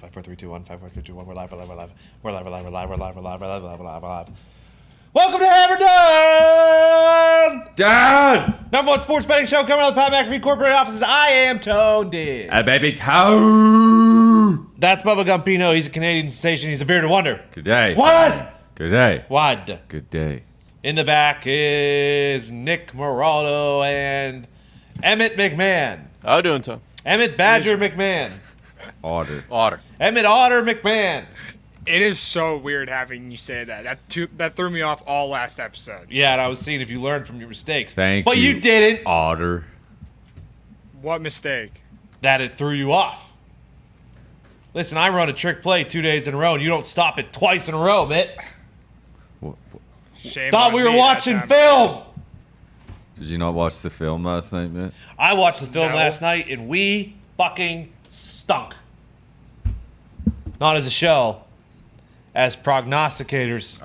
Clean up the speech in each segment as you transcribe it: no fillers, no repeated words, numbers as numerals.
5, 4, 3, 2, 1. 5, 4, 3, 2, 1. We're live. We're live. We're live. We're live. We're live. We're live. We're live. We're live. We're live. We're live. We're live. We're live. Welcome to Hammer Dahn! Dahn! Number one sports betting show coming out of the Pat McAfee corporate offices. I am Tone D. A baby Tone! That's Bubba Gumpino. He's a Canadian sensation. He's a bearded wonder. Good day. What? Good day. What? Good day. In the back is Nick Moraldo and Emmett McMahon. How you doing, Tom? Emmett Badger McMahon. Otter. Emmett Otter McMahon. It is so weird having you say that. That threw me off all last episode. Yeah, and I was seeing if you learned from your mistakes. Thank but you. you didn't. Otter. What mistake? That it threw you off. Listen, I run a trick play 2 days in a row, and you don't stop it twice in a row, Mitt. Shame Thought on we were me watching that time. film. Did you not watch the film last night, man? I watched the film No. last night, and we fucking stunk. Not as a show, as prognosticators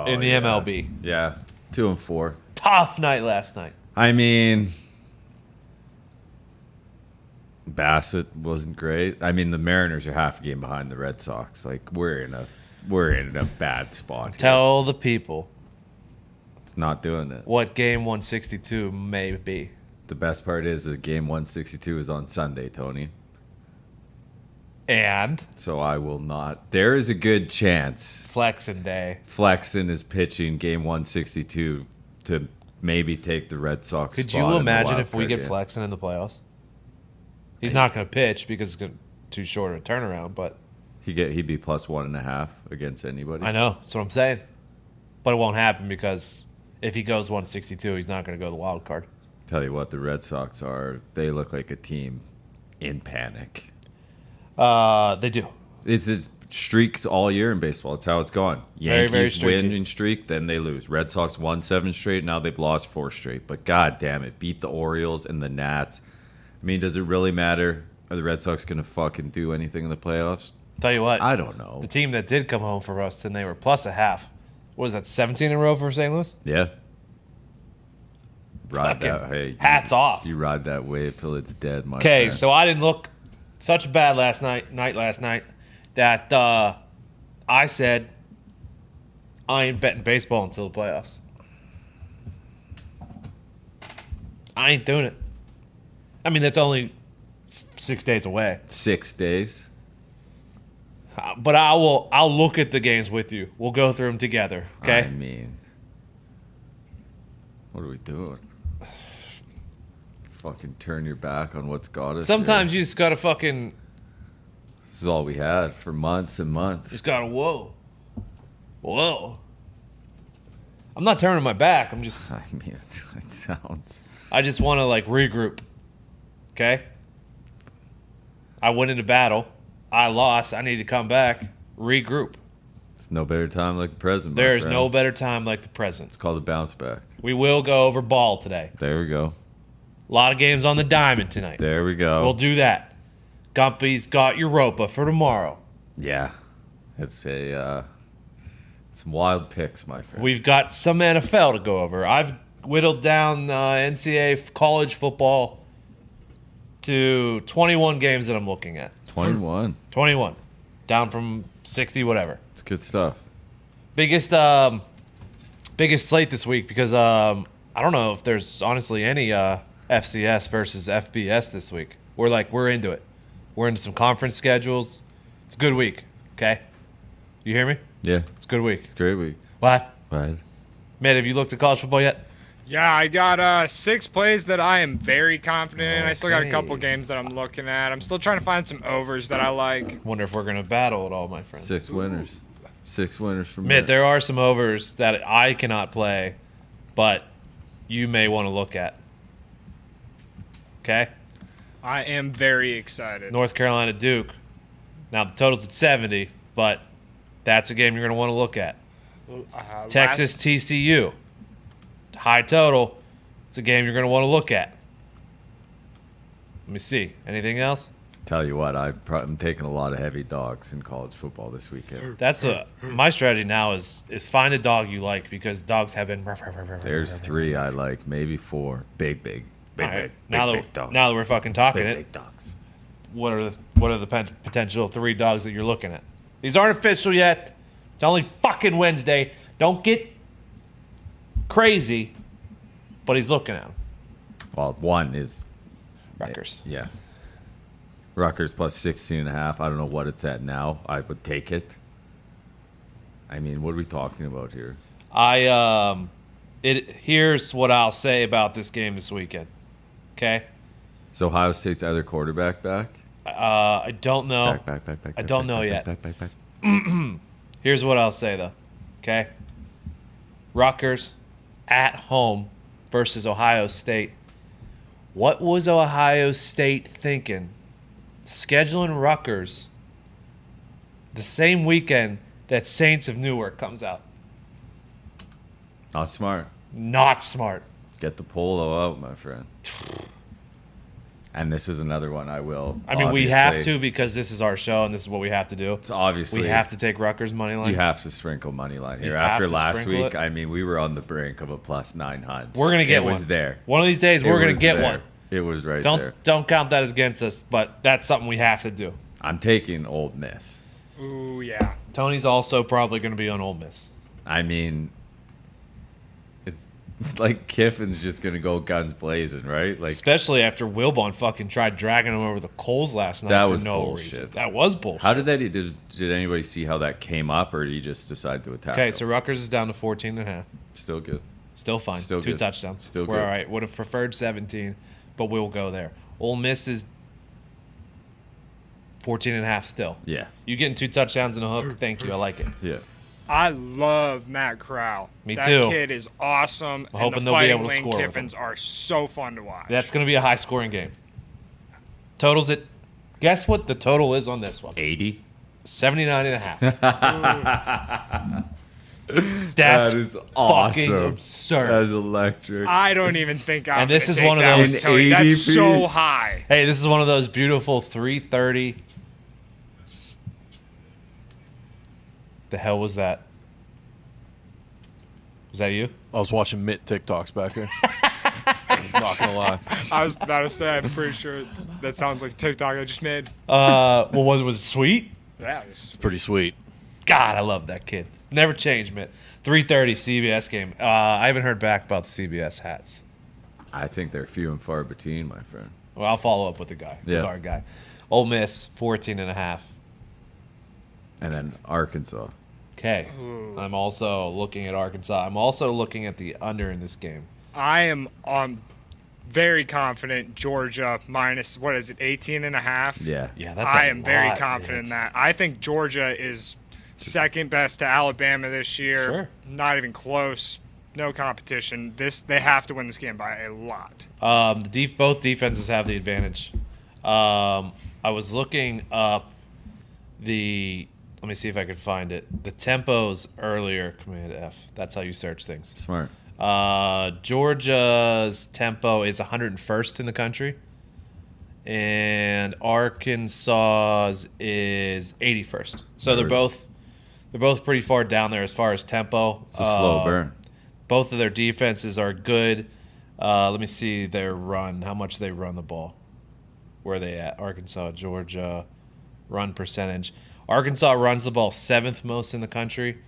in the MLB. Yeah. 2 and 4. Tough night last night. I mean, Bassett wasn't great. I mean, the Mariners are half a game behind the Red Sox. Like, we're in a bad spot here. Tell the people It's not doing it. what game 162 may be. The best part is that game 162 is on Sunday, Tony. And So I will not. There is a good chance flexing day. Flexen is pitching game 162 to maybe take the Red Sox Could spot you in the imagine wild if we card get game. flexing in the playoffs? He's not going to pitch because it's too short of a turnaround, but He'd be plus 1.5 against anybody. I know. That's what I'm saying. But it won't happen because if he goes 162, he's not going to go the wild card. Tell you what, the Red Sox they look like a team in panic. They do. It's just streaks all year in baseball. It's how it's gone. Very, very Yankees streaky. win in streak, then they lose. Red Sox won 7 straight. Now they've lost 4 straight. But god damn it, beat the Orioles and the Nats. I mean, does it really matter? Are the Red Sox going to fucking do anything in the playoffs? Tell you what, I don't know. the team that did come home for us, and they were plus a half. What was that, 17 in a row for St. Louis? Yeah. Ride Fucking that. Hey, hats off. You ride that wave till it's dead, my Okay, friend. so I didn't look such bad last night that I said I ain't betting baseball until the playoffs. I ain't doing it. I mean, that's only 6 days away. 6 days. But I'll look at the games with you. We'll go through them together, okay? I mean, what are we doing? Fucking turn your back on what's got us. Sometimes here. you just gotta fucking This is all we had for months and months. just gotta whoa. I'm not turning my back. I'm just I mean, it sounds. I just want to like regroup. Okay? I went into battle. I lost. I need to come back, regroup. It's no better time like the present. There my is friend. no better time like the present. It's called a bounce back. We will go over ball today. There we go. A lot of games on the diamond tonight. There we go. We'll do that. Gumpy's got Europa for tomorrow. Yeah, it's a some wild picks, my friend. We've got some NFL to go over. I've whittled down NCAA college football to 21 games that I'm looking at. 21. 21. Down from 60, whatever. It's good stuff. Biggest slate this week because I don't know if there's honestly any FCS versus FBS this week. We're into it. We're into some conference schedules. It's a good week. Okay, you hear me? Yeah, It's a good week. it's a great week. What? Right. Man, have you looked at college football yet? Yeah, I got 6 plays that I am very confident in. I still got a couple Okay. games that I'm looking at. I'm still trying to find some overs that I like. Wonder if we're gonna battle at all, my friend. 6 winners. 6 winners from Admit there are some overs that I cannot play, but you may want to look at. Okay. I am very excited. North Carolina Duke. Now the total's at 70, but that's a game you're going to want to look at. Texas TCU. High total. It's a game you're going to want to look at. Let me see. Anything else? Tell you what, I'm taking a lot of heavy dogs in college football this weekend. That's my strategy now is find a dog you like because dogs have been. There's 3 I like, maybe 4. Big All right, now that we're fucking talking big, it, big dogs. what are the potential 3 dogs that you're looking at? These aren't official yet. It's only fucking Wednesday. Don't get crazy. But he's looking at them. Well, one is Rutgers. Yeah. Rutgers plus 16.5. I don't know what it's at now. I would take it. I mean, what are we talking about here? Here's what I'll say about this game this weekend. Okay? So Ohio State's other quarterback back? I don't know. Back. I don't know yet. Back. Here's what I'll say though. Okay? Rutgers at home versus Ohio State. What was Ohio State thinking? Scheduling Rutgers the same weekend that Saints of Newark comes out. Not smart. Not smart. Get the polo out, my friend. And this is another one I will. I mean, we have to because this is our show and this is what we have to do. It's obviously. We have to take Rutgers money line. You have to sprinkle money line here. You have After to last sprinkle week, it. I mean, we were on the brink of a plus 900. We're gonna get one. It was there. One of these days, we're gonna get one. It was right there. Don't count that as against us, but that's something we have to do. I'm taking Ole Miss. Ooh, yeah. Tony's also probably going to be on Ole Miss. I mean, it's like Kiffin's just going to go guns blazing, right? Like Especially after Wilbon fucking tried dragging him over the coals last night That for was no bullshit. reason. That was bullshit. How did that? Did anybody see how that came up, or did he just decide to attack? Okay, him? so Rutgers is down to 14.5. Still good. Still fine. Still 2 good. touchdowns. Still We're good. all right. Would have preferred 17, but we'll go there. Ole Miss is 14.5 still. Yeah. You getting 2 touchdowns and a hook? Thank you. I like it. Yeah. I love Matt Corral. Me that too. That kid is awesome. I'm hoping and the they'll be Fighting able to Lane score with Kiffins are so fun to watch. That's going to be a high-scoring game. Totals it. Guess what the total is on this one? 80. 79.5. That's That is awesome. fucking absurd. That is electric. I don't even think I'm And this gonna is take one of that those- one, Tony. An That's 80 so piece. high. Hey, this is one of those beautiful 330. The hell was that? Was that you? I was watching Mitt TikToks back here. I'm not gonna lie. I was about to say, I'm pretty sure that sounds like a TikTok I just made. Well, was it sweet? Yeah, it's Pretty sweet. God, I love that kid. Never changed, man. 3:30 CBS game. I haven't heard back about the CBS hats. I think they're few and far between, my friend. Well, I'll follow up with the guy, Yeah. with our guy. Ole Miss 14.5. And then Arkansas. Okay. I'm also looking at Arkansas. I'm also looking at the under in this game. I am very confident Georgia minus, what is it, 18.5? Yeah. Yeah, that's I a am very lot, confident in man. that. I think Georgia is second best to Alabama this year. Sure. Not even close. No competition. They have to win this game by a lot. Both defenses have the advantage. I was looking up the. Let me see if I could find it. The tempos earlier. Command F. That's how you search things. Smart. Georgia's tempo is 101st in the country, and Arkansas's is 81st. So they're both pretty far down there as far as tempo. It's a slow burn. Both of their defenses are good. Let me see their run, how much they run the ball. Where are they at? Arkansas, Georgia, run percentage. Arkansas runs the ball 7th most in the country.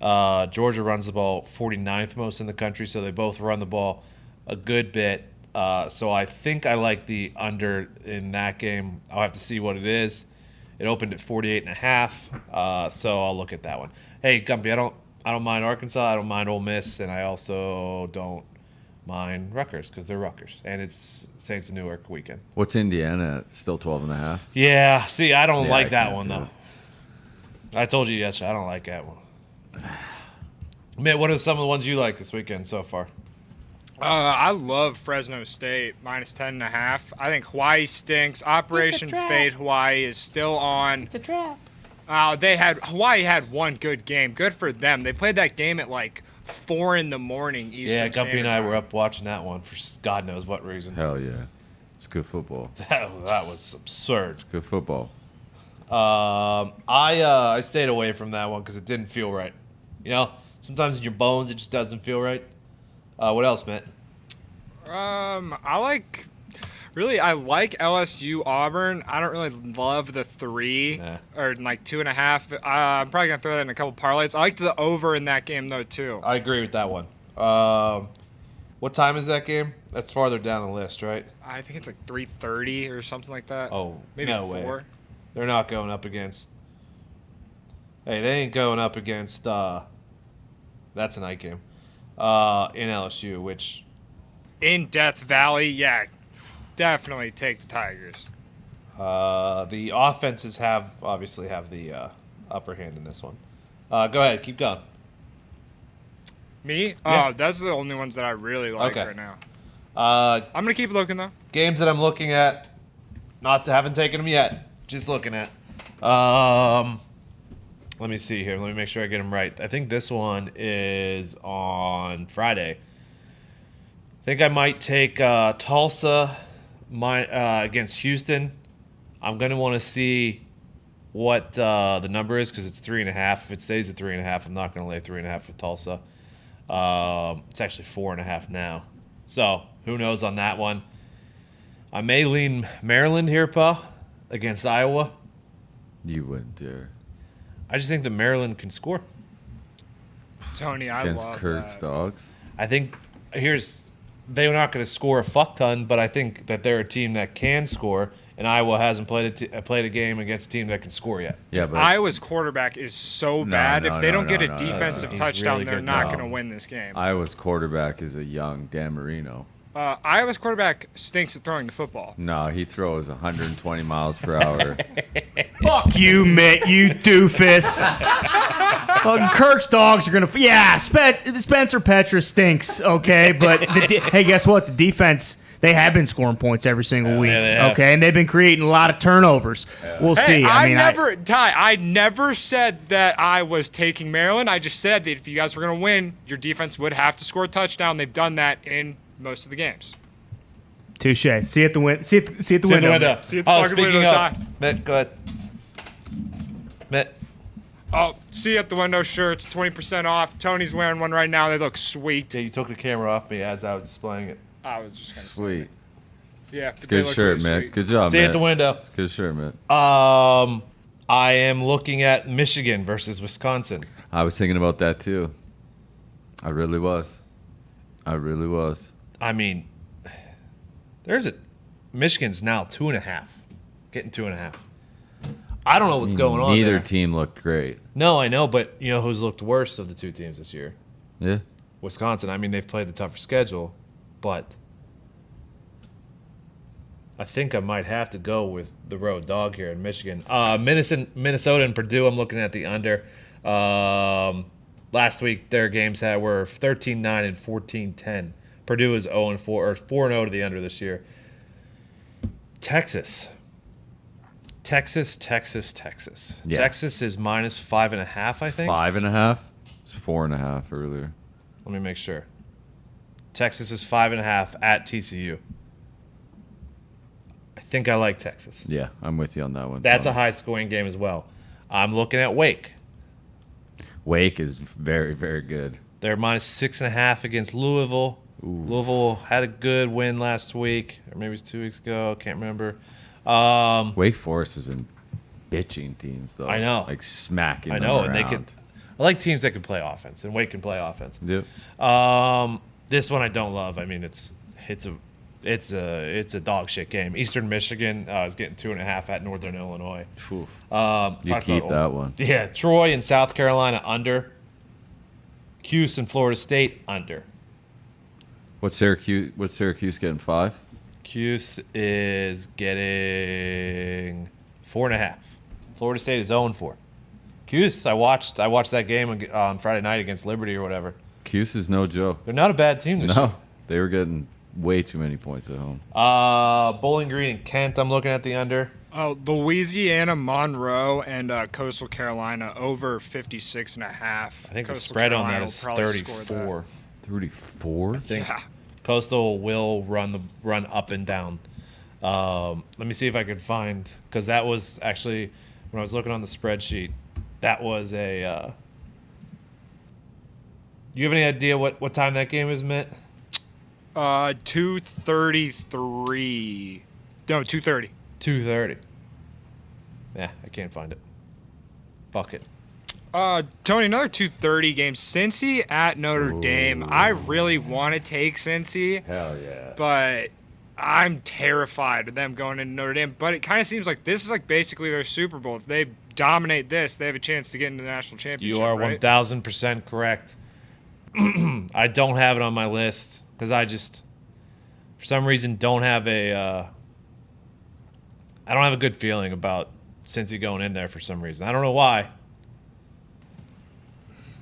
Georgia runs the ball 49th most in the country, so they both run the ball a good bit. So I think I like the under in that game. I'll have to see what it is. It opened at 48.5, so I'll look at that one. Hey, Gumpy, I don't mind Arkansas. I don't mind Ole Miss, and I also don't mind Rutgers because they're Rutgers, and it's Saints of Newark weekend. What's Indiana at? Still 12.5? Yeah, see, I don't Yeah, like I that can't one do though. it. I told you yesterday I don't like that one. Mitt, what are some of the ones you like this weekend so far? I love Fresno State minus 10.5. I think Hawaii stinks. Operation Fade Hawaii is still on. It's a trap. Hawaii had one good game. Good for them. They played that game at like 4 a.m. Eastern Yeah, Gumpy Standard and I Time. were up watching that one for God knows what reason. Hell yeah. It's good football. That was absurd. Good football. I stayed away from that one because it didn't feel right. You know, sometimes in your bones it just doesn't feel right. What else, Matt? I like Really, I like LSU Auburn. I don't really love the 3 Nah. or like 2.5. I'm probably gonna throw that in a couple parlays. I liked the over in that game though too. I agree with that one. What time is that game? That's farther down the list, right? I think it's like 3:30 or something like that. Oh, maybe no 4. way. They're not going up against. Hey, they ain't going up against. That's a night game. In LSU, which. In Death Valley, yeah, definitely take the Tigers. The offenses obviously have the upper hand in this one. Go ahead, keep going. Me? Yeah. Oh, that's the only ones that I really like Okay. right now. Uh, I'm gonna keep looking though. games that I'm looking at, haven't taken them yet. Just looking at. Let me see here. Let me make sure I get them right. I think this one is on Friday. I think I might take Tulsa against Houston. I'm gonna want to see what the number is because it's 3.5. If it stays at 3.5, I'm not gonna lay 3.5 with Tulsa. It's actually 4.5 now. So who knows on that one? I may lean Maryland here, Pa, against Iowa. You wouldn't dare. I just think that Maryland can score. Tony, I Against love Kurt's that. dogs. I think they're not going to score a fuck ton, but I think that they're a team that can score, and Iowa hasn't played a game against a team that can score yet. Yeah, but Iowa's quarterback is so bad. no, if they no, don't get no, a no, defensive he's touchdown, really they're good not now. going to win this game. Iowa's quarterback is a young Dan Marino. Iowa's quarterback stinks at throwing the football. No, he throws 120 miles per hour. Fuck you, Mitt, you doofus. Fucking Kirk's dogs are gonna. Yeah, Spencer Petra stinks. Okay, but hey, guess what? The defense. They have been scoring points every single week. yeah, they have. Okay, and they've been creating a lot of turnovers. We'll Hey, see. I never said that I was taking Maryland. I just said that if you guys were going to win, your defense would have to score a touchdown. They've done that in most of the games. Touche. See you at the window. See at the window. See at the Oh, fucking speaking window, of, Ty. Mitt, go ahead. Mitt. Oh, see you at the window shirts, 20% off. Tony's wearing one right now. They look sweet. Yeah, you took the camera off me as I was displaying it. I was just going to Sweet. Yeah, It's a good shirt, man. Good job, See you man. at the window. It's a good shirt, man. I am looking at Michigan versus Wisconsin. I was thinking about that too. I really was. I mean, Michigan's now 2.5, getting 2.5. I don't know what's going on. Neither there. team looked great. No, I know, but you know who's looked worse of the two teams this year? Yeah. Wisconsin. I mean, they've played the tougher schedule, but I think I might have to go with the road dog here in Michigan. Minnesota and Purdue, I'm looking at the under. Last week, their games were 13-9 and 14-10. Purdue is 0-4 or 4-0 to the under this year. Texas. Yeah. Texas is minus 5.5, I think. 5.5. It's 4.5 earlier. Let me make sure. Texas is 5.5 at TCU. I think I like Texas. Yeah, I'm with you on that one. That's a Tony. high-scoring game as well. I'm looking at Wake. Wake is very, very good. They're minus 6.5 against Louisville. Louisville had a good win last week, or maybe it was 2 weeks ago. Can't remember. Wake Forest has been bitching teams though. I know. like smacking. I know, them and they around. can. I like teams that can play offense, and Wake can play offense. Yep. This one I don't love. I mean, it's a dog shit game. Eastern Michigan is getting 2.5 at Northern Illinois. Oof. You Talk keep about- that one. Yeah, Troy and South Carolina under. Cuse and Florida State under. What's Syracuse getting? 5? Cuse is getting 4.5. Florida State is 0-4. Cuse, I watched that game on Friday night against Liberty or whatever. Cuse is no joke. They're not a bad team this year. No, they were getting way too many points at home. Bowling Green and Kent, I'm looking at the under. Oh, Louisiana, Monroe, and Coastal Carolina over 56.5. I think the spread on that is 34. 34? I think Yeah. Coastal will run up and down. Let me see if I can find, because that was actually when I was looking on the spreadsheet. That was a. You have any idea what time that game is, Mitt? 2:33. No, 2:30. 2:30. Yeah, I can't find it. Fuck it. Tony, another 2:30 game. Cincy at Notre Dame. I really want to take Cincy, Hell yeah. but I'm terrified of them going into Notre Dame. But it kind of seems like this is like basically their Super Bowl. If they dominate this, they have a chance to get into the national championship. You are right? 1,000% correct. I don't have it on my list because I just, for some reason, don't have I don't have a good feeling about Cincy going in there for some reason. I don't know why.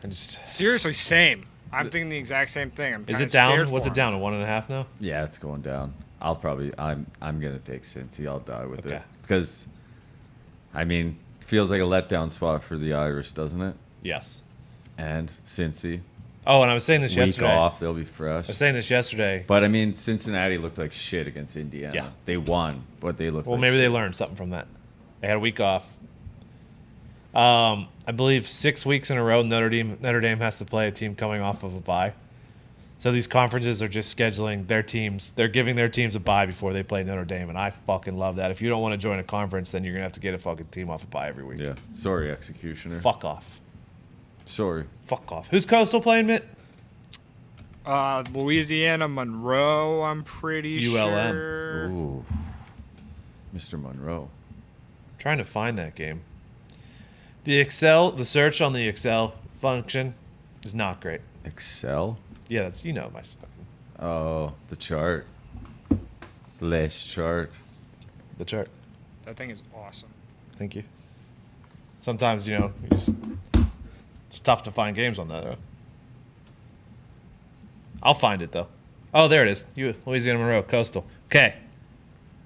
I just. Seriously, same. I'm thinking the exact same thing. I'm Is kinda it down? scared What's for it down to 1.5 now? Yeah, it's going down. I'm gonna take Cincy. I'll die with Okay. it because, I mean, it feels like a letdown spot for the Irish, doesn't it? Yes. And Cincy, Oh, and I was saying this week yesterday. off, they'll be fresh. I was saying this yesterday. But I mean, Cincinnati looked like shit against Indiana. Yeah. They won, but they looked. Well, like maybe shit. they learned something from that. They had a week off. I believe 6 weeks in a row, Notre Dame has to play a team coming off of a bye. So these conferences are just scheduling their teams. They're giving their teams a bye before they play Notre Dame, and I fucking love that. If you don't want to join a conference, then you're gonna have to get a fucking team off a bye every week. Yeah. Sorry, executioner. Fuck off. Sorry. Fuck off. Who's Coastal playing, Mitt? Louisiana Monroe, I'm pretty ULM. sure. Ooh. Mr. Monroe. Trying to find that game. The search on the Excel function is not great. Excel. Yeah, that's my stuff. Oh, the chart. Less chart. The chart. That thing is awesome. Thank you. Sometimes, it's tough to find games on that, though. I'll find it, though. Oh, there it is. Louisiana Monroe, Coastal. Okay.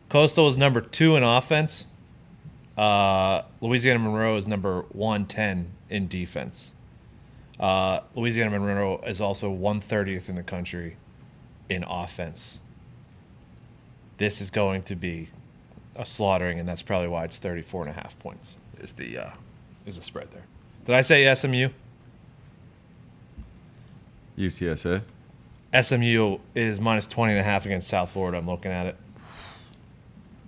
Coastal is number 2 in offense. Louisiana Monroe is number 110 in defense. Louisiana Monroe is also 130th in the country in offense. This is going to be a slaughtering, and that's probably why it's 34.5 points is the spread there. Did I say SMU? UTSA. SMU is minus 20.5 against South Florida. I'm looking at it.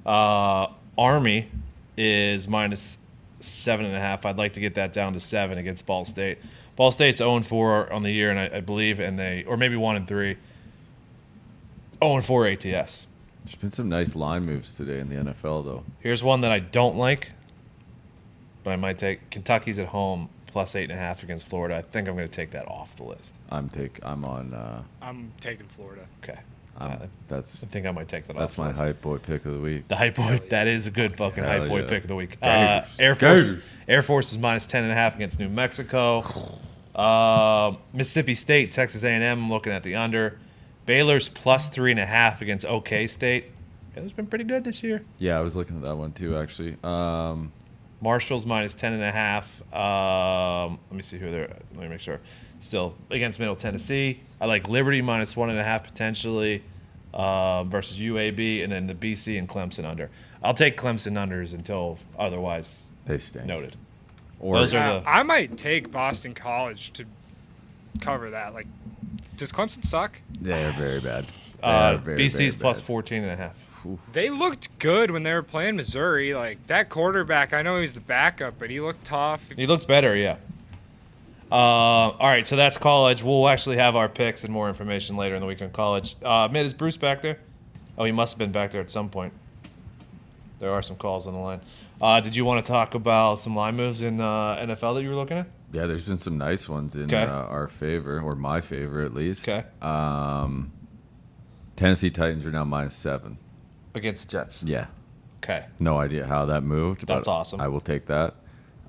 Army is minus 7.5. I'd like to get that down to 7 against Ball State. Ball State's 0-4 on the year, and I believe, or maybe 1-3. 0-4 ATS. There's been some nice line moves today in the NFL, though. Here's one that I don't like, but I might take. Kentucky's at home plus 8.5 against Florida. I think I'm going to take that off the list. I'm on. I'm taking Florida. Okay. That's I think I might take that off. that's the my list. hype boy pick of the week. The hype boy. That is a good fucking Hell hype boy yeah. pick of the week. Gators. Air Gators. Force is minus 10.5 against New Mexico. Mississippi State, Texas A&M. I'm looking at the under. Baylor's plus 3.5 against OK State. Baylor's been pretty good this year. Yeah, I was looking at that one too, actually. Marshall's minus 10.5. Let me see who they're. Let me make sure. Still against Middle Tennessee. I like Liberty minus 1.5 potentially versus UAB, and then the BC and Clemson under. I'll take Clemson unders until otherwise They stink. noted. Or Those are the. I might take Boston College to cover that. Like, does Clemson suck? they're very bad. They are very, BC's very plus bad. 14.5. They looked good when they were playing Missouri. Like, that quarterback, I know he was the backup, but he looked tough. He looked better, yeah. All right, so that's college. We'll actually have our picks and more information later in the week on college. Mitt, is Bruce back there? Oh, he must have been back there at some point. There are some calls on the line. Did you want to talk about some line moves in NFL that you were looking at? Yeah, there's been some nice ones in Okay. our favor, or my favor at least. Okay. Tennessee Titans are now minus 7. Against Jets. Yeah. Okay. No idea how that moved. That's but awesome. I will take that.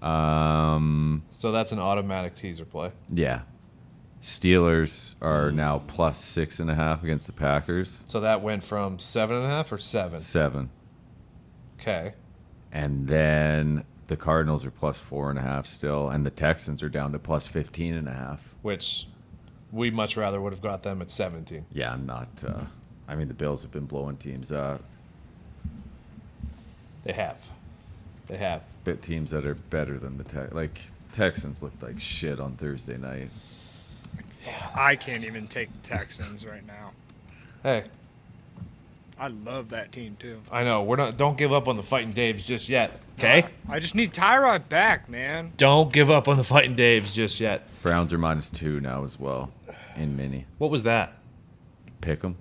So that's an automatic teaser play. Yeah. Steelers are now plus 6.5 against the Packers. So that went from 7.5 or 7? 7. Okay. And then the Cardinals are plus 4.5 still, and the Texans are down to plus 15.5. Which we much rather would have got them at 17. Yeah, I'm not. I mean, the Bills have been blowing teams up. They have. They have. Bit teams that are better than the Texans looked like shit on Thursday night. I can't even take the Texans right now. Hey, I love that team too. I know. Don't give up on the Fighting Daves just yet. Okay? I just need Tyrod back, man. Don't give up on the Fighting Daves just yet. Browns are -2 now as well in mini. What was that? Pick them.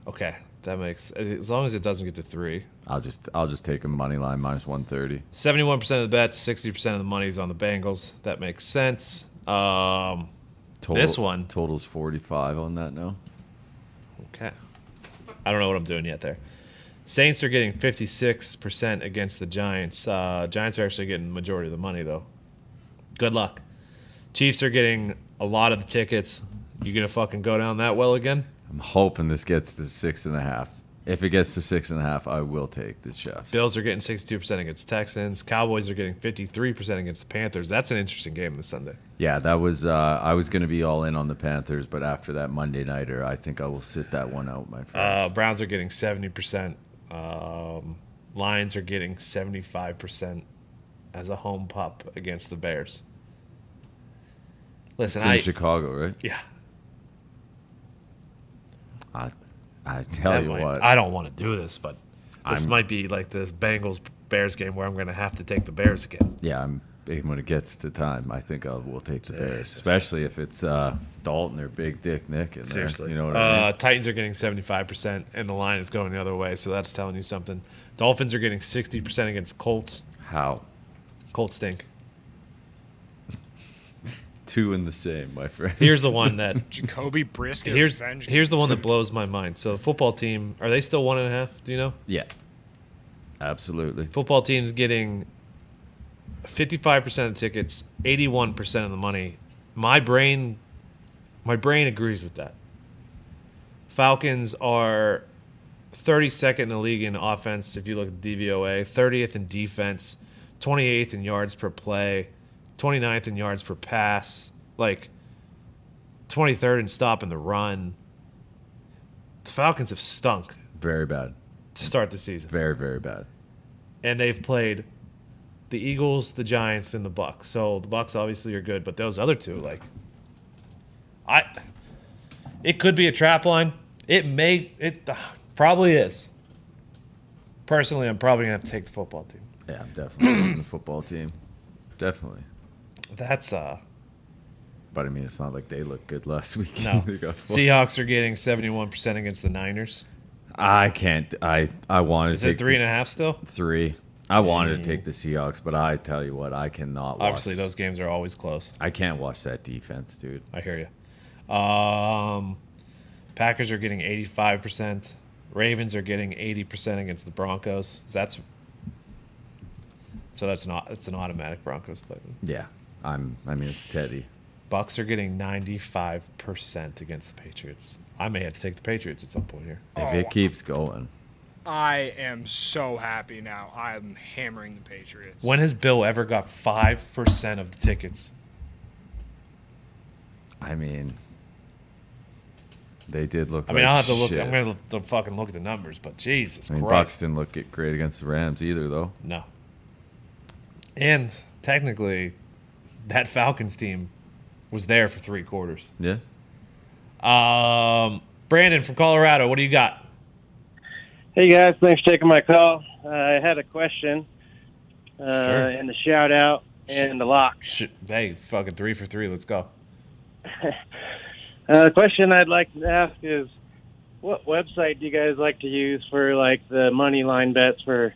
Okay. That makes, as long as it doesn't get to 3. I'll just take them money line -130. 71% of the bets, 60% of the money's on the Bengals. That makes sense. This one. Total's 45 on that now. Okay. I don't know what I'm doing yet there. Saints are getting 56% against the Giants. Giants are actually getting the majority of the money, though. Good luck. Chiefs are getting a lot of the tickets. You gonna fucking go down that well again? I'm hoping this gets to 6.5. If it gets to 6.5, I will take the Chiefs. Bills are getting 62% against Texans. Cowboys are getting 53% against the Panthers. That's an interesting game this Sunday. Yeah, that was. I was going to be all in on the Panthers, but after that Monday nighter, I think I will sit that one out, my friend. Browns are getting 70%. Lions are getting 75% as a home pup against the Bears. Listen, It's in Chicago, right? Yeah. I tell you what. I don't want to do this, but this I'm- might be like this Bengals-Bears game where I'm going to have to take the Bears again. Yeah, when it gets to time, I think we'll take the Bears, especially if it's Dalton or Big Dick Nick in there. Seriously. You know what I mean? Titans are getting 75%, and the line is going the other way, so that's telling you something. Dolphins are getting 60% against Colts. How? Colts stink. Two in the same, my friend. Here's the one that Jacoby Brisket. here's the one that blows my mind. So the football team, are they still 1.5? Do you know? Yeah. Absolutely. Football team's getting 55% of the tickets, 81% of the money. My brain agrees with that. Falcons are 32nd in the league in offense if you look at DVOA, 30th in defense, 28th in yards per play, 29th in yards per pass, like 23rd in stopping the run. The Falcons have stunk Very bad. to start the season. Very, very bad. And they've played the Eagles, the Giants, and the Bucs. So the Bucs obviously are good, but those other two, it could be a trap line. It probably is. Personally, I'm probably gonna have to take the football team. Yeah, I'm definitely taking the football team. Definitely. That's But I mean, it's not like they looked good last week. no. They got Seahawks are getting 71% against the Niners. I can't. I wanted Is to it take 3.5 still? 3. I wanted to take the Seahawks, but I tell you what, I cannot watch. Obviously, those games are always close. I can't watch that defense, dude. I hear you. Packers are getting 85%. Ravens are getting 80% against the Broncos. It's an automatic Broncos play. Yeah. I mean, it's Teddy. Bucks are getting 95% against the Patriots. I may have to take the Patriots at some point here. If it keeps going. I am so happy now. I'm hammering the Patriots. When has Bill ever got 5% of the tickets? I mean, they did look. I mean, like I'll have to look. shit. I'm going to fucking look at the numbers, but Jesus I mean, Christ. Bucks didn't look great against the Rams either, though. No. And technically, that Falcons team was there for 3 quarters. Yeah. Brandon from Colorado, what do you got? Hey guys, thanks for taking my call. I had a question, Sure. and the shout out and the lock. Hey, fucking 3 for 3. Let's go. The question I'd like to ask is, what website do you guys like to use for like the money line bets for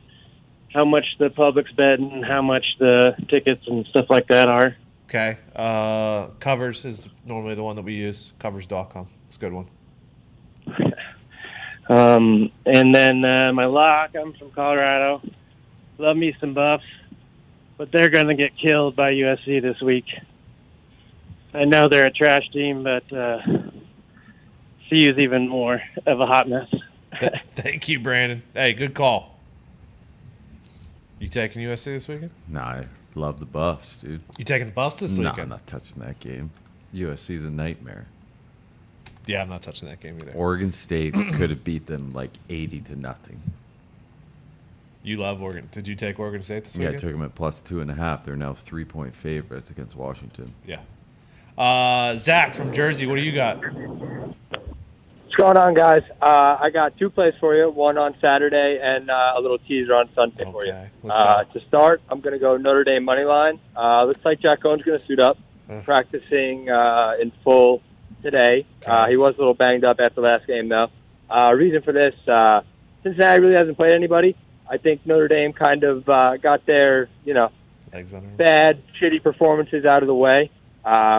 how much the public's betting and how much the tickets and stuff like that are? Okay. Covers is normally the one that we use. Covers.com. It's a good one. And then my lock, I'm from Colorado. Love me some Buffs, but they're going to get killed by USC this week. I know they're a trash team, but CU's even more of a hot mess. Thank you, Brandon. Hey, good call. You taking USC this weekend? Nah, I love the Buffs, dude. You taking the Buffs this No, weekend? I'm not touching that game. USC's a nightmare. Yeah, I'm not touching that game either. Oregon State could have beat them like 80-0. You love Oregon. Did you take Oregon State this Yeah, I weekend? took them at +2.5. They're now 3-point favorites against Washington. Yeah. Zach from Jersey, what do you got? What's going on, guys? I got 2 plays for you, one on Saturday and a little teaser on Sunday for you. Okay, let's go. To start, I'm going to go Notre Dame money line. Looks like Jack Cohen's going to suit up, practicing in full today. He was a little banged up after last game, though. Reason for this, Cincinnati really hasn't played anybody. I think Notre Dame kind of got their, Legs under him. bad, shitty performances out of the way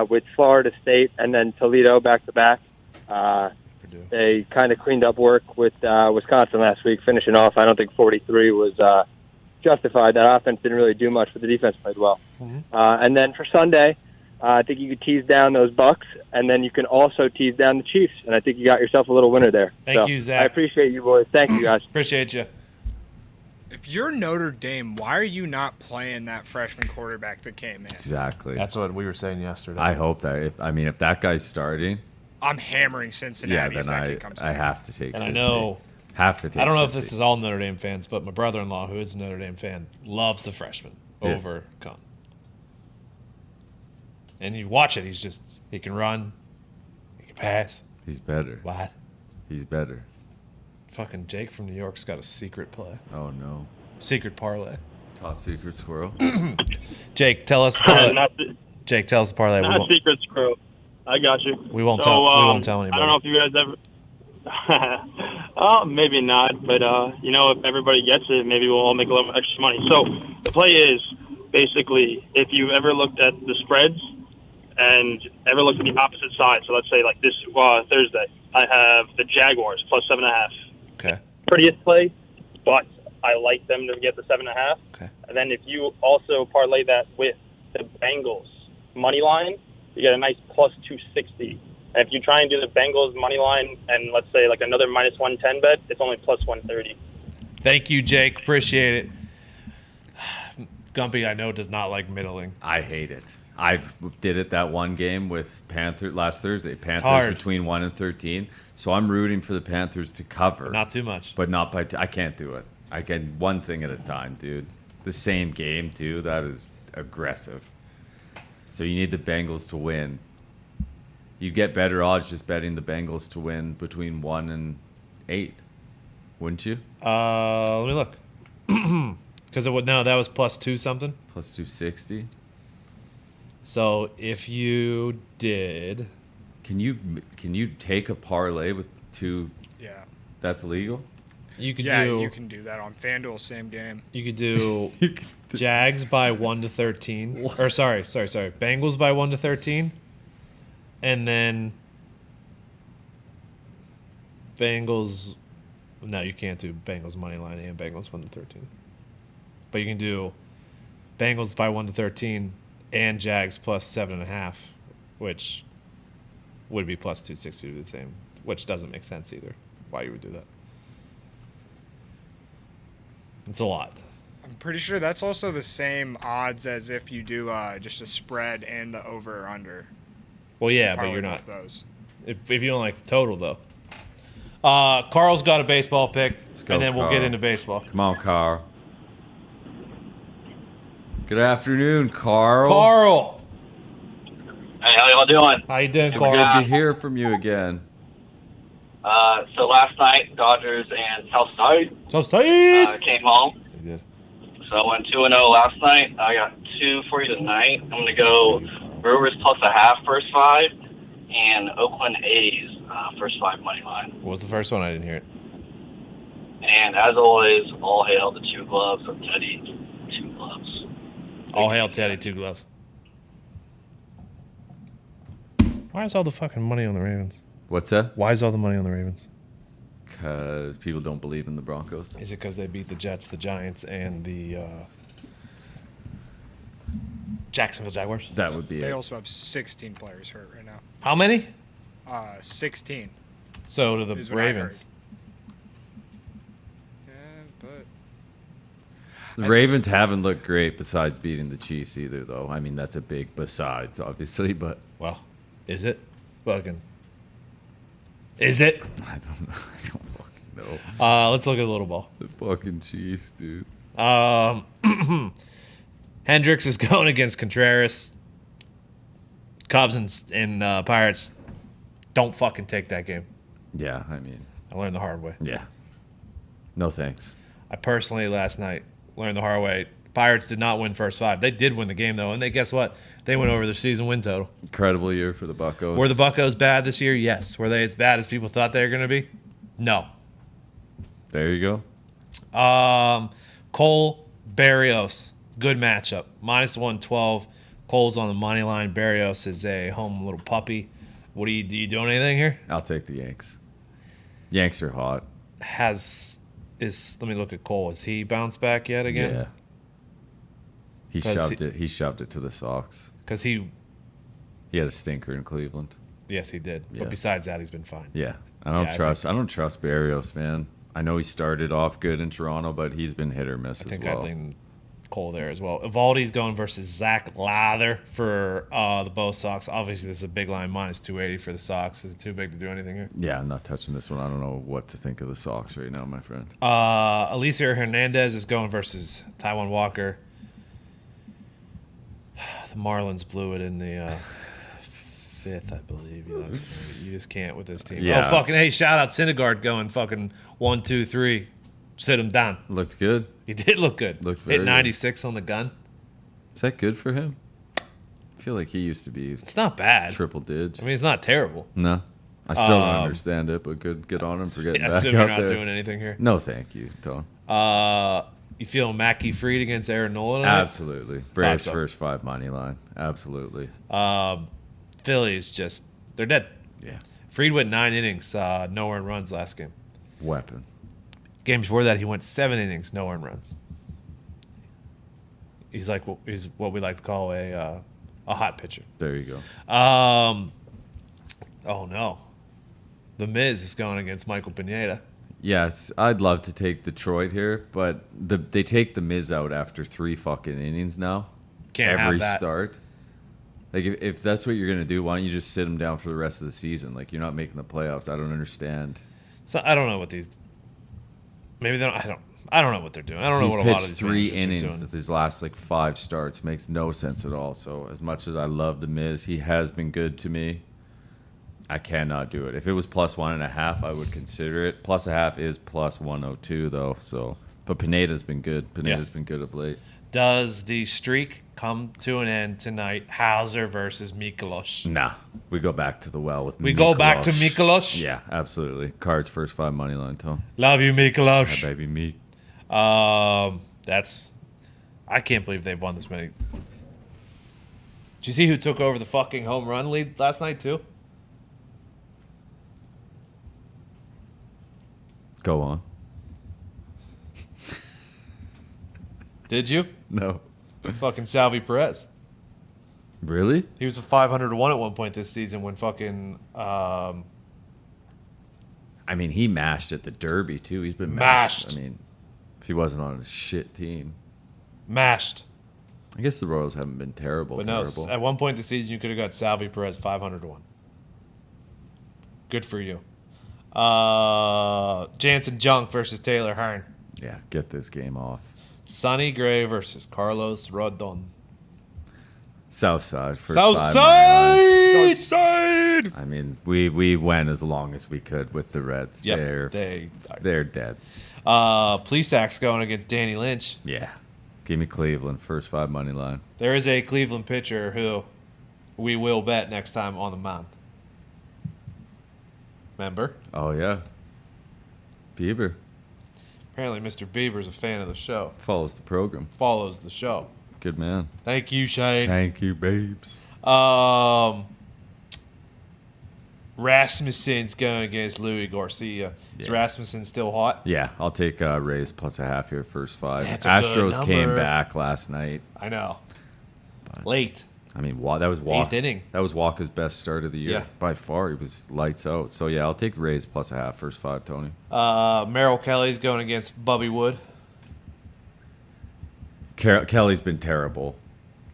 with Florida State and then Toledo back-to-back. They kind of cleaned up work with Wisconsin last week, finishing off. I don't think 43 was justified. That offense didn't really do much, but the defense played well. And then for Sunday, I think you could tease down those Bucks, and then you can also tease down the Chiefs. And I think you got yourself a little winner there. Thank you, Zach. I appreciate you, boys. Thank you, guys. Appreciate you. If you're Notre Dame, why are you not playing that freshman quarterback that came in? Exactly. That's what we were saying yesterday. I hope that if that guy's starting, I'm hammering Cincinnati if then that kid comes I back. have to take. And I Cincy. know. Have to take. I don't know if Cincy. this is all Notre Dame fans, but my brother-in-law, who is a Notre Dame fan, loves the freshman over Cohn. And you watch it, he can run, he can pass. He's better. What? He's better. Fucking Jake from New York's got a secret play. Oh no. Secret parlay. Top secret squirrel. Jake, tell us the parlay. Not, Tell us the parlay. not a secret screw. I got you. We won't So, tell. We won't tell I anybody. don't know if you guys ever. Oh, maybe not. But if everybody gets it, maybe we'll all make a little extra money. So the play is basically if you ever looked at the spreads and ever looked at the opposite side. So let's say like this Thursday, I have the Jaguars plus 7.5. Okay. Prettiest play, but I like them to get the 7.5. Okay. And then if you also parlay that with the Bengals money line, you get a nice plus 260. And if you try and do the Bengals money line and let's say like another minus 110 bet, it's only plus 130. Thank you, Jake. Appreciate it. Gumpy, I know, does not like middling. I hate it. I did it that one game with Panther last Thursday. Panthers hard. between 1 and 13. So I'm rooting for the Panthers to cover. Not too much. But not by. I can't do it. I get one thing at a time, dude. The same game too. That is aggressive. So you need the Bengals to win. You get better odds just betting the Bengals to win between 1 and 8, wouldn't you? Let me look. Because that was plus 2 something. Plus 260. So if you did, Can you take a parlay with 2? Yeah. That's legal. you could Yeah, do you can do that on FanDuel, same game. you could do Jags by 1 to 13. Or sorry. Bengals by 1 to 13. And then Bengals. No, you can't do Bengals money line and Bengals 1 to 13. But you can do Bengals by 1 to 13 and Jags plus 7.5, which would be plus 260 to the same, which doesn't make sense either. Why you would do that? It's a lot. I'm pretty sure that's also the same odds as if you do just a spread and the over or under. Well, yeah, but Parlay you're both not. those. If you don't like the total, though. Carl's got a baseball pick, go, and then we'll get Carl. into baseball. Come on, Carl. Good afternoon, Carl. Carl! Hey, how y'all doing? How you doing, Good Carl? to hear from you again. So last night, Dodgers and Southside So say came home. You did. So I went 2-0 last night. I got 2 for you tonight. I'm going to go Brewers plus a half first 5 and Oakland A's first 5 money line. What was the first one? I didn't hear it. And as always, all hail the 2 gloves of Teddy. 2 gloves. All hail Teddy, 2 gloves. Why is all the fucking money on the Ravens? What's that? Why is all the money on the Ravens? Because people don't believe in the Broncos. Is it because they beat the Jets, the Giants, and the Jacksonville Jaguars? That would be They it. also have 16 players hurt right now. How many? 16. So to the Is what I Ravens. Yeah, but The Ravens haven't looked great besides beating the Chiefs either, though. I mean, that's a big besides, obviously, but Well, is it? Fucking. Is it? I don't know. I don't fucking know. Let's look at the little ball. The fucking Chiefs, dude. Hendricks is going against Contreras. Cubs and Pirates. Don't fucking take that game. Yeah, I mean, I learned the hard way. yeah. No thanks. I personally last night learned the hard way. Pirates did not win first 5. They did win the game though, and guess what? They went over their season win total. Incredible year for the Buccos. Were the Buccos bad this year? Yes. Were they as bad as people thought they were going to be? No. There you go. Cole Barrios, good matchup. -112. Cole's on the money line. Barrios is a home little puppy. Do you doing anything here? I'll take the Yanks. Yanks are hot. Let me look at Cole. Has he bounced back yet again? Yeah. He 'Cause shoved it. He shoved it to the Sox. Because He had a stinker in Cleveland. yes, he did. Yeah. But besides that, he's been fine. Yeah. I don't trust Barrios, man. I know he started off good in Toronto, but he's been hit or miss I as think well. I'd lean Cole there as well. Evaldi's going versus Zach Lather for the Bo Sox. Obviously, this is a big line, -280 for the Sox. Is it too big to do anything here? Yeah, I'm not touching this one. I don't know what to think of the Sox right now, my friend. Alicia Hernandez is going versus Taiwan Walker. The Marlins blew it in the 5th, I believe. You just can't with this team. Yeah. Oh, fucking, hey, shout out Syndergaard going fucking 1, 2, 3. Sit him down. Looked good. He did look good. Looked very Hit 96 on the gun. Is that good for him? I feel like he used to be It's not bad. triple digits. I mean, it's not terrible. No. I still don't understand it, but good on him for getting I back assume you're out not there. doing anything here. No, thank you, Tone. You feeling Mackey Freed against Aaron Nola tonight? Absolutely. Braves so. first 5 money line. Absolutely. Phillies just, they're dead. Yeah. Freed went 9 innings, no earned runs last game. Weapon. Game before that, he went 7 innings, no earned runs. He's what we like to call a hot pitcher. There you go. Oh no, the Miz is going against Michael Pineda. Yes, I'd love to take Detroit here, but they take the Miz out after 3 fucking innings now. Can't Every have that. start. Like if that's what you're gonna do, why don't you just sit him down for the rest of the season? Like you're not making the playoffs. I don't understand. So I don't know what these. Maybe they don't. I don't know what they're doing. I don't know He's what a lot of pitched these 3 managers are innings doing. his last like 5 starts. Makes no sense at all. So as much as I love the Miz, he has been good to me. I cannot do it. If it was +1.5, I would consider it. +0.5 is +102 though. So, but Pineda's been good. Pineda's Yes. been good of late. Does the streak come to an end tonight? Hauser versus Mikolos. Nah, we go back to the well with. We go back to Mikolos. Mikolos. Yeah, absolutely. Cards first 5 money line, Tom. Love you, Mikolos. Hi, baby, Meek. That's. I can't believe they've won this many. Did you see who took over the fucking home run lead last night too? Go on. Did you? No. Fucking Salvi Perez. Really? He was a 500 to 1 at one point this season when fucking I mean, he mashed at the Derby too. He's been mashed. Mashed. I mean, if he wasn't on a shit team, mashed. I guess the Royals haven't been terrible. But terrible. no, at one point this season you could have got Salvi Perez 500 to 1. Good for you. Jansen Junk versus Taylor Hearn. Yeah, get this game off. Sonny Gray versus Carlos Rodon. Southside first 5 money line. Southside. I mean, we went as long as we could with the Reds. Yep, They're dead. Plesac's going against Danny Lynch. Yeah. Give me Cleveland first 5 money line. There is a Cleveland pitcher who we will bet next time on the mound. Remember? Oh yeah. Bieber Apparently, Mr. Bieber's a fan of the show. follows the program. Follows the show. Good man. Thank you, Shane. Thank you, babes. Rasmussen's going against Louis Garcia. Is Yeah. Rasmussen still hot? Yeah, I'll take Rays +0.5 here first 5. That's a good Astros came number. back last night. I know. Late. I mean, that was Walker. 8th inning. That was Walker's best start of the year Yeah. by far. He was lights out. So yeah, I'll take the Rays +0.5 first 5. Tony. Merrill Kelly's going against Bubby Wood. Kelly's been terrible.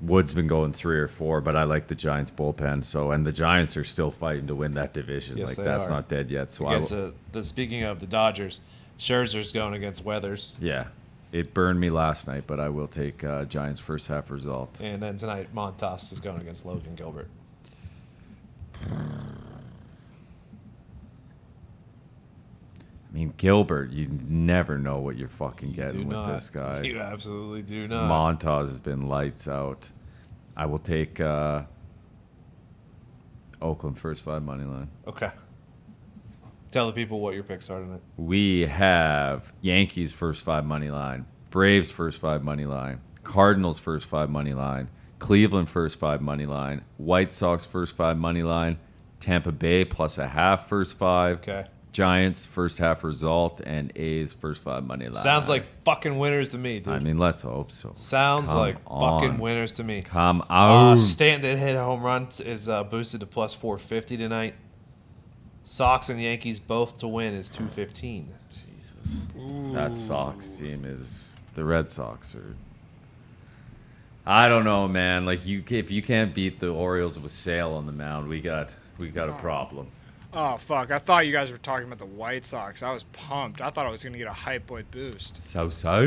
Wood's been going 3 or 4, but I like the Giants bullpen. So and the Giants are still fighting to win that division. Yes, like they that's are. not dead yet. So Against speaking of the Dodgers, Scherzer's going against Weathers. yeah, it burned me last night, but I will take Giants first half result. And then tonight, Montas is going against Logan Gilbert. I mean, Gilbert, you never know what you're fucking getting with this guy. You absolutely do not. Montas has been lights out. I will take Oakland first 5 money line. Okay. Tell the people what your picks are tonight. We have Yankees first 5 money line, Braves first 5 money line, Cardinals first 5 money line, Cleveland first 5 money line, White Sox first 5 money line, Tampa Bay plus a half first 5. Okay. Giants first half result, and A's first 5 money line. Sounds like fucking winners to me, dude. I mean, let's hope so. Sounds Come like on. fucking winners to me. Come on. Stanton hit a home run is boosted to plus 450 tonight. Sox and Yankees both to win is 215. Jesus. That Sox team is the Red Sox are. I don't know, man. Like if you can't beat the Orioles with Sale on the mound, we got a problem. Oh, fuck. I thought you guys were talking about the White Sox. I was pumped. I thought I was going to get a hype boy boost. Southside.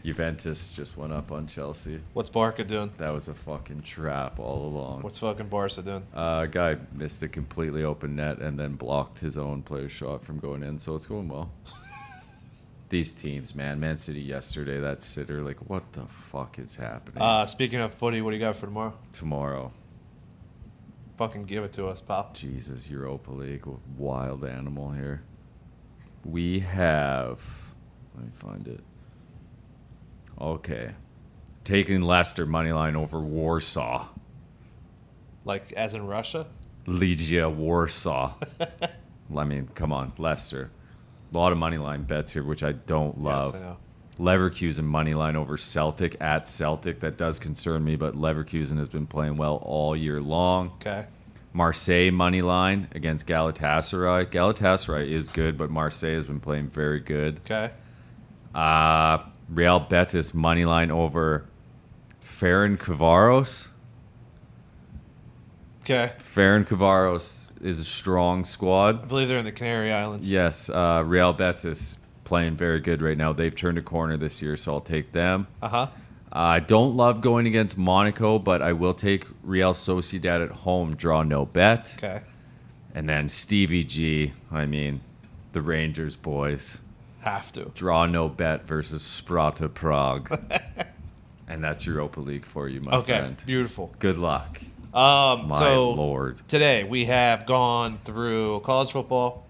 Juventus just went up on Chelsea. What's Barca doing? That was a fucking trap all along. What's fucking Barca doing? Guy missed a completely open net and then blocked his own player's shot from going in, so it's going well. These teams, man. Man City yesterday, that sitter. Like, what the fuck is happening? Speaking of footy, what do you got for tomorrow? Tomorrow. Fucking give it to us, pal. Jesus, Europa League, wild animal here. We have, let me find it. Okay. Taking Leicester moneyline over Warsaw. Like, as in Russia? Legia Warsaw. I mean, come on, Leicester. A lot of moneyline bets here, which I don't love. Yes, I know. Leverkusen moneyline over Celtic at Celtic. That does concern me, but Leverkusen has been playing well all year long. Okay. Marseille moneyline against Galatasaray. Galatasaray is good, but Marseille has been playing very good. Okay. Real Betis moneyline over Ferencvaros. Okay. Ferencvaros is a strong squad. I believe they're in the Canary Islands. Yes, Real Betis playing very good right now. They've turned a corner this year, so I'll take them. Uh-huh. I don't love going against Monaco, but I will take Real Sociedad at home, draw no bet. Okay. And then Stevie G, I mean, the Rangers boys. Have to. Draw no bet versus Sparta Prague. And that's Europa League for you, my friend. Okay, beautiful. Good luck. My Lord. Today we have gone through college football,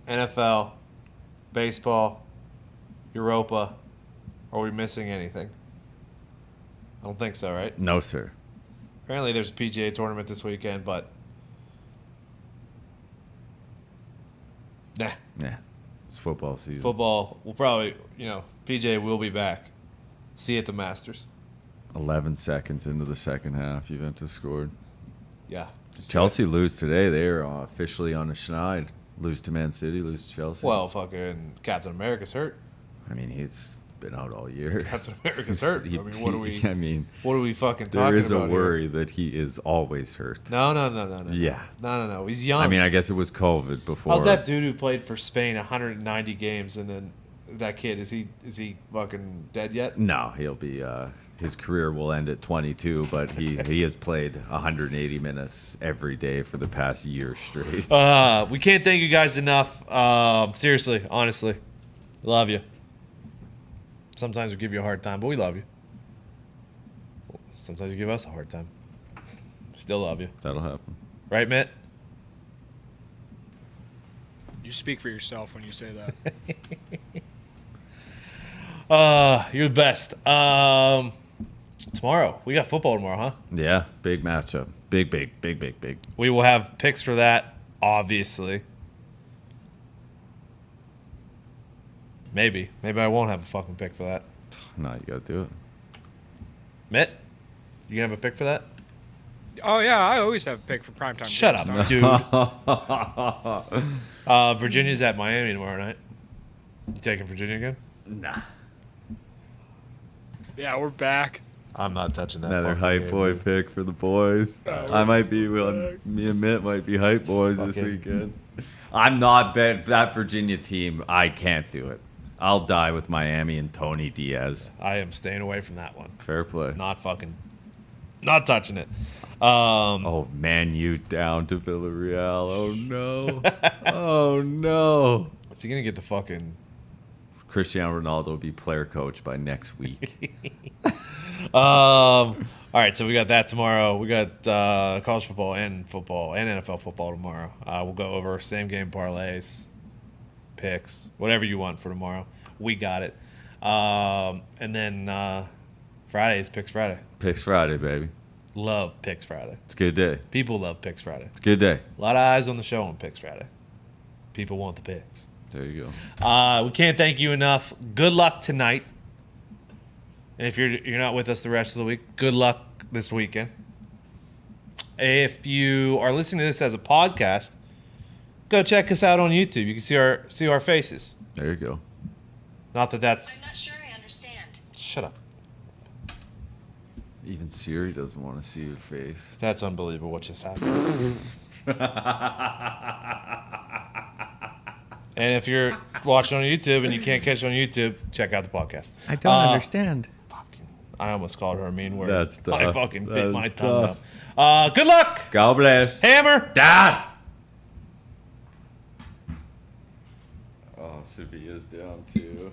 NFL, baseball, Europa. Are we missing anything? I don't think so, right? No, sir. Apparently there's a PGA tournament this weekend, but nah. Yeah. It's football season. Football will probably, PGA will be back. See you at the Masters. 11 seconds into the second half, Juventus scored. Yeah. Chelsea lose today. They are officially on a schneid. Lose to Man City, lose to Chelsea. Well, fucking Captain America's hurt. I mean, he's been out all year. Captain America's hurt. What are we fucking talking about? There is a here? worry that he is always hurt. No. Yeah. No. He's young. I mean, I guess it was COVID before. How's that dude who played for Spain 190 games and then that kid, is he fucking dead yet? No, he'll be his career will end at 22, but he has played 180 minutes every day for the past year straight. We can't thank you guys enough. Seriously, honestly. Love you. Sometimes we give you a hard time, but we love you. Sometimes you give us a hard time. Still love you. That'll happen. Right, Mitt? You speak for yourself when you say that. You're the best. Tomorrow. We got football tomorrow, huh? Yeah, big matchup. Big. We will have picks for that, obviously. Maybe I won't have a fucking pick for that. No, you gotta do it. Mitt, you gonna have a pick for that? Oh, yeah, I always have a pick for primetime. Shut up, dude. Virginia's at Miami tomorrow night. You taking Virginia again? Nah. Yeah, we're back. I'm not touching that. Another hype boy pick for the boys. I might be, me and Mitt might be hype boys this weekend. I'm not bet that Virginia team. I can't do it. I'll die with Miami and Tony Diaz. I am staying away from that one. Fair play. Not fucking Not touching it. Oh, Man U down to Villarreal. Oh, no. Oh, no. Is he going to get the fucking... Cristiano Ronaldo will be player coach by next week. All right, so we got that tomorrow. We got college football and NFL football tomorrow. We'll go over same game parlays, picks, whatever you want for tomorrow. We got it. And then Friday is Picks Friday. Picks Friday, baby. Love Picks Friday. It's a good day. People love Picks Friday. It's a good day. A lot of eyes on the show on Picks Friday. People want the picks. There you go. We can't thank you enough. Good luck tonight. And if you're not with us the rest of the week, good luck this weekend. If you are listening to this as a podcast, go check us out on YouTube. You can see our faces. There you go. Not that that's... I'm not sure I understand. Shut up. Even Siri doesn't want to see your face. That's unbelievable what just happened. And if you're watching on YouTube and you can't catch it on YouTube, check out the podcast. I don't understand. I almost called her a mean word. That's tough. I fucking bit That's my tongue tough. up. Good luck, God bless. Hammer Dahn. Oh, Sevilla's down too.